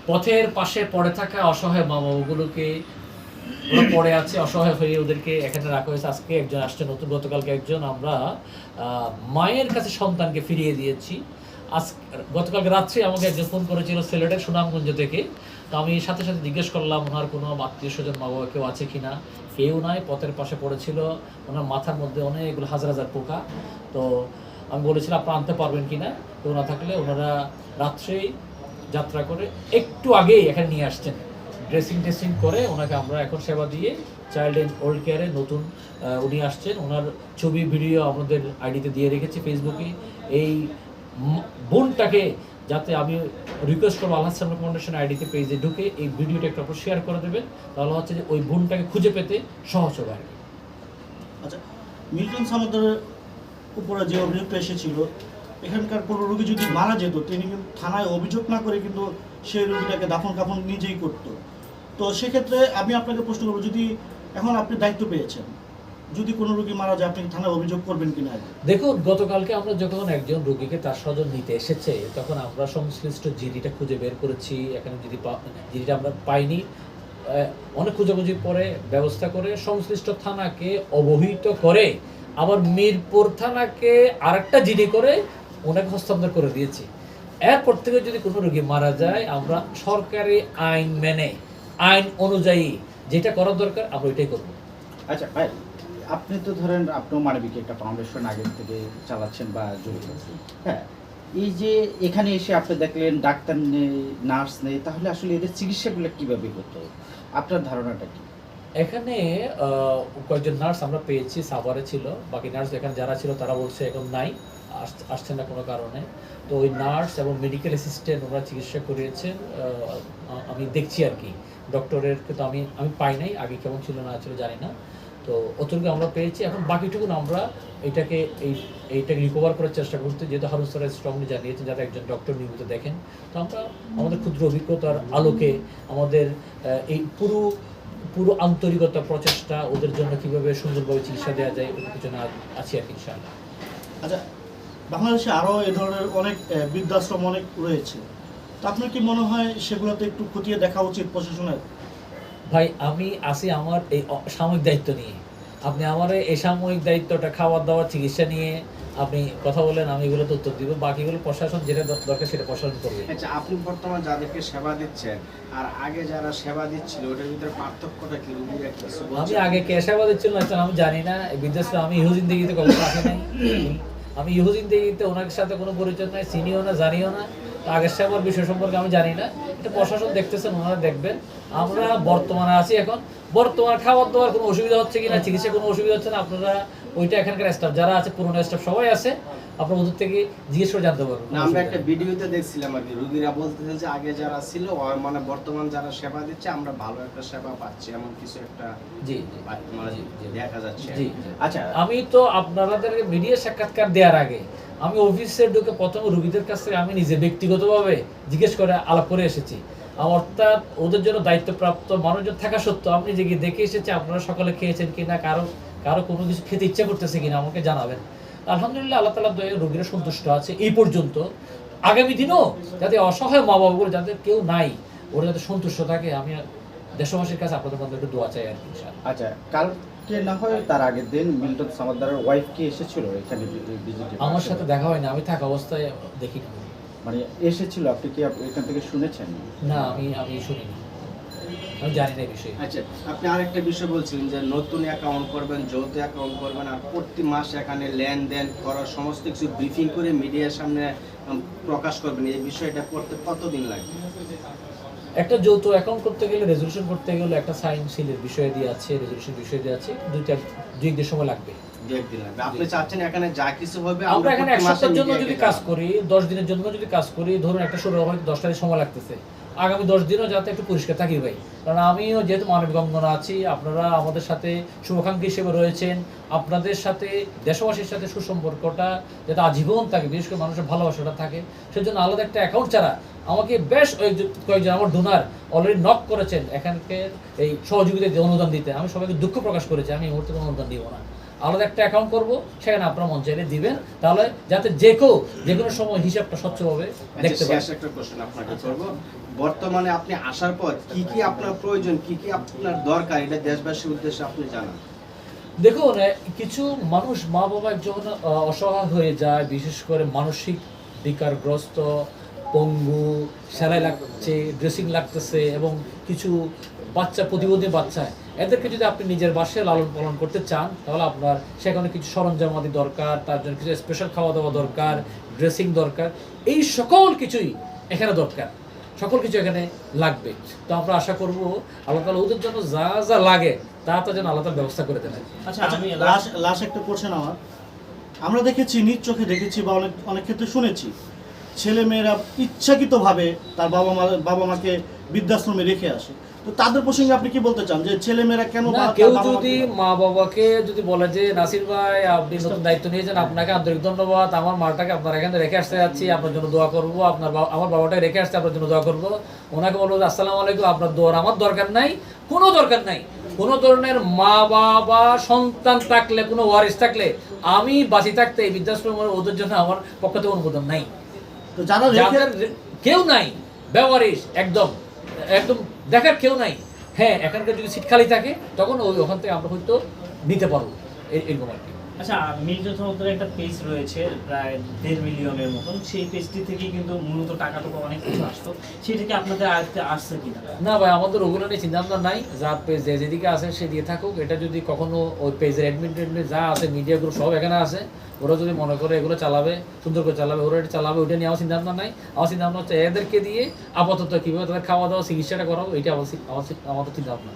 পথের পাশে পড়ে থাকা অসহায় মা বাবাগুলোকে ওরা পড়ে আছে অসহায় হয়ে ওদেরকে এখানে রাখা হয়েছে। আজকে একজন আসছে নতুন, গতকালকে একজন আমরা মায়ের কাছে সন্তানকে ফিরিয়ে দিয়েছি। আজ গতকালকে রাত্রে আমাকে একজন ফোন করেছিল সিলেটের সুনামগঞ্জ থেকে। তো আমি সাথে সাথে জিজ্ঞেস করলাম ওনার কোনো আত্মীয় স্বজন মা বাবা কেউ আছে কিনা। কেউ নাই, পথের পাশে পড়েছিল, ওনার মাথার মধ্যে অনেকগুলো হাজার হাজার পোকা। তো আমি বলেছিলাম আপনারা আনতে পারবেন কিনা, কেউ না থাকলে ওনারা রাত্রেই যাত্রা করে একটু আগেই এখানে নিয়ে আসছেন। ড্রেসিং করে ওনাকে আমরা এখন সেবা দিয়ে চাইল্ড অ্যান্ড ওল্ড কেয়ারে নতুন উনি আসছেন। ওনার ছবি ভিডিও আমাদের আইডিতে দিয়ে রেখেছি ফেসবুকে। এই বোনটাকে যাতে আমি রিকোয়েস্ট করবো আল্লাহ সালাম ফাউন্ডেশন আইডিতে পেজে ঢুকে এই ভিডিওটা একটু আপনার শেয়ার করে দেবেন, তাহলে হচ্ছে যে ওই বোনটাকে খুঁজে পেতে সহজ হবে আর কি। আচ্ছা, মিল্টন সামাদারের উপরে যে অভিযোগটা এসেছিল, এখানকার কোনো রোগী যদি মারা যেত তিনি কিন্তু থানায় অভিযোগ না করে কিন্তু সেই রোগীটাকে দাফন কাফন নিজেই করত। তো সেক্ষেত্রে আমি আপনাকে প্রশ্ন করবো, যদি এখন আপনি দায়িত্ব পেয়েছেন, যদি কোনো রোগী মারা যায় আপনি থানায় অভিযোগ করবেন কিনা? দেখুন, গতকালকে আমরা যখন একজন রোগীকে তার স্বজন নিতে এসেছে তখন আমরা সংশ্লিষ্ট জিডিটা খুঁজে বের করেছি। এখানে জিডিটা আমরা পাইনি, অনেক খোঁজাখুঁজির পরে ব্যবস্থা করে সংশ্লিষ্ট থানাকে অবহিত করে আবার মিরপুর থানাকে আরেকটা জিডি করে ওনাকে হস্তান্তর করে দিয়েছি। এরপর থেকে যদি কোনো রোগী মারা যায় আমরা সরকারি আইন মেনে, আইন অনুযায়ী যেটা করার দরকার আমরা ওইটাই করবো। আচ্ছা ভাই, আপনি তো ধরেন আপনিও মানবিক একটা ফাউন্ডেশন আগে থেকে চালাচ্ছেন বা জড়িত আছেন, হ্যাঁ, এই যে এখানে এসে আপনি দেখলেন ডাক্তার নেই, নার্স নেই, তাহলে আসলে এদের চিকিৎসাগুলো কীভাবে হতো? আপনার ধারণাটা কি? এখানে কয়েকজন নার্স আমরা পেয়েছি, সাভারে ছিল, বাকি নার্স এখানে যারা ছিল তারা বলছে এখন নাই, আসছেন না কোনো কারণে। তো ওই নার্স এবং মেডিকেল অ্যাসিস্ট্যান্ট ওরা চিকিৎসা করিয়েছেন, আমি দেখছি আর কি। ডক্টরের কিন্তু আমি পাই নাই, আগে কেমন ছিল না ছিল জানি না। তো অতটুকু আমরা পেয়েছি, এখন বাকিটুকুন আমরা এইটাকে রিকভার করার চেষ্টা করতে, যেহেতু হারুন স্যার স্ট্রংলি জানিয়েছেন যারা একজন ডক্টর নিয়মিত দেখেন। তো আমরা আমাদের ক্ষুদ্র অভিজ্ঞতার আলোকে আমাদের এই পুরো আন্তরিকতা প্রচেষ্টা ওদের জন্য কিভাবে সুন্দরভাবে চিকিৎসা দেওয়া যায় ওই পিছনে আছি আর কি ইনশাআল্লাহ। আচ্ছা, বাংলাদেশে আরও এ ধরনের অনেক বৃদ্ধাশ্রম অনেক রয়েছে, তো আপনার কি মনে হয় সেগুলোতে একটু খতিয়ে দেখা উচিত প্রশাসনের? ভাই, আমি আসি আমার এই সাময়িক দায়িত্ব নিয়ে, আপনি আমার এই সাময়িক দায়িত্বটা খাওয়ার দাওয়ার চিকিৎসা নিয়ে আপনি কথা বলেন, আমি এগুলোতে উত্তর দিব, বাকিগুলো প্রশাসন যেটা দরকার সেটা প্রশাসন করবে। আচ্ছা, আপনি বর্তমান যাদেরকে সেবা দিচ্ছেন আর আগে যারা সেবা দিচ্ছিল ওটার ভিতরে পার্থক্যটা কি? আমি আগে কে সেবা দিচ্ছিল না আমি জানি না, বিদেশে আমি ইহুদিন দিকে কখনো আসি নাই, আমি ইহুদিন দিকে ওনার সাথে কোনো পরিচয় নাই, চিনিও না, জানিও না। আগের সেবার বিষয় সম্পর্কে আমি জানি না, এটা প্রশাসন দেখতেছেন, ওনারা দেখবেন। আমরা বর্তমানে আছি, এখন বর্তমানে খাবার দাবার কোনো অসুবিধা হচ্ছে কিনা, চিকিৎসা কোনো অসুবিধা হচ্ছে না, আপনারা ওইটা এখানকার স্টাফ যারা আছে, পুরোনো স্টাফ সবাই আছে, আপনার ওদের থেকে জিজ্ঞেস করে জানতে পারবেন। আমরা একটা ভিডিওতে দেখছিলাম আর কি, রোগীরা বলতেছে যে আগে যারা ছিল মানে বর্তমান যারা সেবা দিচ্ছে আমরা ভালো একটা সেবা পাচ্ছি, এমন কিছু একটা জি মানে দেখা যাচ্ছে। জি, আচ্ছা, আমি তো আপনাদের মিডিয়া সাক্ষাৎকার দেওয়ার আগে আমি অফিসে ঢুকে প্রথম রোগীদের কাছ থেকে আমি নিজে ব্যক্তিগতভাবে জিজ্ঞেস করে আলাপ করে এসেছি। অর্থাৎ ওদের জন্য দায়িত্বপ্রাপ্ত মানুষজন থাকা সত্ত্বেও আপনি যে গিয়ে দেখে এসেছে আপনারা সকালে খেয়েছেন কিনা, কারো কোনো কিছু খেতে ইচ্ছা করতেছে কিনা আমাকে জানাবেন। আলহামদুলিল্লাহ, আল্লাহ তাআলার দয়ায় রোগীরা সন্তুষ্ট আছে এই পর্যন্ত। আগামী দিনও যাতে অসহায় মা বাবাগুলো যাদের কেউ নাই ওরা যাতে সন্তুষ্ট থাকে, আমি দেশবাসীর কাছে আপনাদের মধ্যে একটু দোয়া চাই আর কি। আচ্ছা, কালকে না হয় তার আগের দিন মিল্টন সামাদারের ওয়াইফ কি এসেছিল এখানে ভিজিটে? আমার সাথে দেখা হয়নি, আমি থাকা অবস্থায় দেখি মানে এসেছিল, আপনি কি এখান থেকে শুনেছেন? না, আমি শুনিনি, আমি জানি না এই বিষয়ে। আচ্ছা, আপনি আরেকটা বিষয় বলছিলেন যে নতুন অ্যাকাউন্ট করবেন, যৌথ অ্যাকাউন্ট করবেন, আর প্রতি মাসে এখানে লেনদেন করার সমস্ত কিছু ব্রিফিং করে মিডিয়ার সামনে প্রকাশ করবেন। এই বিষয়টা করতে কতদিন লাগবে? একটা যৌথ অ্যাকাউন্ট করতে গেলে, রেজলিউশন করতে গেলে একটা সাইন সিলের বিষয় দিয়ে আছে, রেজলিউশন বিষয় দিয়ে আছে, দুই দিন সময় লাগবে। আপনি চাচ্ছেন এখানে যা কিছু হবে আমরা এখানে 1 সপ্তাহের জন্য যদি কাজ করি, 10 দিনের জন্য যদি কাজ করি, ধরুন একটা শুরু হয় 10টা দিন সময় লাগতেছে, আগামী 10 দিনও যাতে একটু পরিষ্কার থাকি ভাই। কারণ আমিও যেহেতু মানবিক অঙ্গনা আছি, আপনারা আমাদের সাথে শুভাকাঙ্ক্ষী হিসেবে রয়েছেন, আপনাদের সাথে দেশবাসীর সাথে সুসম্পর্কটা যাতে আজীবন থাকে, বিশেষ করে মানুষের ভালোবাসাটা থাকে, সেজন্য আলাদা একটা অ্যাকাউন্ট ছাড়া আমাকে বেশ কয়েকজন আমার ডোনার অলরেডি নক করেছেন এখানকার এই সহযোগিতা অনুদান দিতে। আমি সবাইকে দুঃখ প্রকাশ করেছি, আমি এই মুহূর্তে কোনো অনুদান দিব না। আলাদা একটা অ্যাকাউন্ট করব, সেখানে আপনারা মন চাইলে দিবেন, তাহলে যাতে যে কোনো সময় হিসাবটা স্বচ্ছভাবে দেখতে পারেন। শেষ একটা প্রশ্ন আপনাকে করব, বর্তমানে আপনি আসার পর কি কি আপনার প্রয়োজন, কি কি আপনার দরকার, এটা দেশবাসীর উদ্দেশ্যে আপনি জানান। দেখুন, কিছু মানুষ মা বাবা যখন অসহায় হয়ে যায়, বিশেষ করে মানসিক বিকারগ্রস্ত, পঙ্গু, সেলাই লাগছে, ড্রেসিং লাগতেছে, এবং কিছু বাচ্চা, প্রতিবন্ধী বাচ্চা, এদেরকে যদি আপনি নিজের বাসায় লালন পালন করতে চান, তাহলে আপনার সেখানে কিছু সরঞ্জামাদি দরকার, তার জন্য কিছু স্পেশাল খাওয়া দাওয়া দরকার, ড্রেসিং দরকার, এই সকল কিছুই এখানে দরকার, সকল কিছু এখানে লাগবে। তো আমরা আশা করব আল্লাহ তাআলা ওদের জন্য যা যা লাগে তা যেন আল্লাহ তাআলা ব্যবস্থা করে দেন। আচ্ছা, আমি লাস্ট একটা কোশ্চেন আমার, আমরা দেখেছি, নিজ চোখে দেখেছি বা অনেক অনেক ক্ষেত্রে শুনেছি, ছেলে মেয়েরা ইচ্ছাকৃতভাবে তার বাবা মাকে বৃদ্ধাশ্রমে রেখে আসে। তো তাদের প্রসঙ্গে আপনি কি বলতে চান, যে ছেলে মেয়েরা কেন না, কেউ যদি মা বাবাকে যদি বলে যে নাসির ভাই আপনি নতুন দায়িত্ব নিয়েছেন, আপনাকে আন্তরিক ধন্যবাদ, আমার মাটাকে আপনার এখানে রেখে আসতে যাচ্ছি, আপনার জন্য দোয়া করবো, আমার বাবাটাকে রেখে আসতে আপনার জন্য দোয়া করবো, ওনাকে বলবো যে আসসালামু আলাইকুম, আপনার দোয়ার আমার দরকার নাই, কোনো দরকার নাই। কোনো ধরনের মা বাবা সন্তান থাকলে, কোনো ওয়ারিস থাকলে, আমি বাঁচি থাকতে এই বৃদ্ধাশ্রমের ওদের জন্য আমার পক্ষ থেকে অনুমোদন নাই। তো যারা যাদের কেউ নাই, বেওয়ারিশ, একদম একদম দেখার কেউ নাই, হ্যাঁ এখানকার যদি সিট খালি থাকে তখন ওখান থেকে আমরা হয়তো নিতে পারবো, এরকম আর কি। আচ্ছা, মিল্টন সমুদ্রের একটা পেজ রয়েছে প্রায় 1.5 মিলিয়নের মতন, সেই পেজটি থেকে কিন্তু মূলত টাকাটা অনেক কিছু আসতো, সেটা কি আপনাদের আয়ত্তে আসছে কিনা? না ভাই, আমাদের ওগুলো নিয়ে চিন্তা ভাবনা নাই, যা পেজ যেদিকে আছে সে দিয়ে থাকুক। এটা যদি কখনো ওই পেজের অ্যাডমিন যা আছে, মিডিয়া গ্রুপ সব এখানে আছে, ওরা যদি মনে করে এগুলো চালাবে, সুন্দর করে চালাবে, ওরা এটা চালাবে, ওইটা নিয়ে আমার চিন্তা ভাবনা নাই। আমার চিন্তা ভাবনা হচ্ছে এদেরকে দিয়ে আপাতত কীভাবে তাদের খাওয়া দাওয়া চিকিৎসাটা করাবো, এটা আমাদের চিন্তা ভাবনা।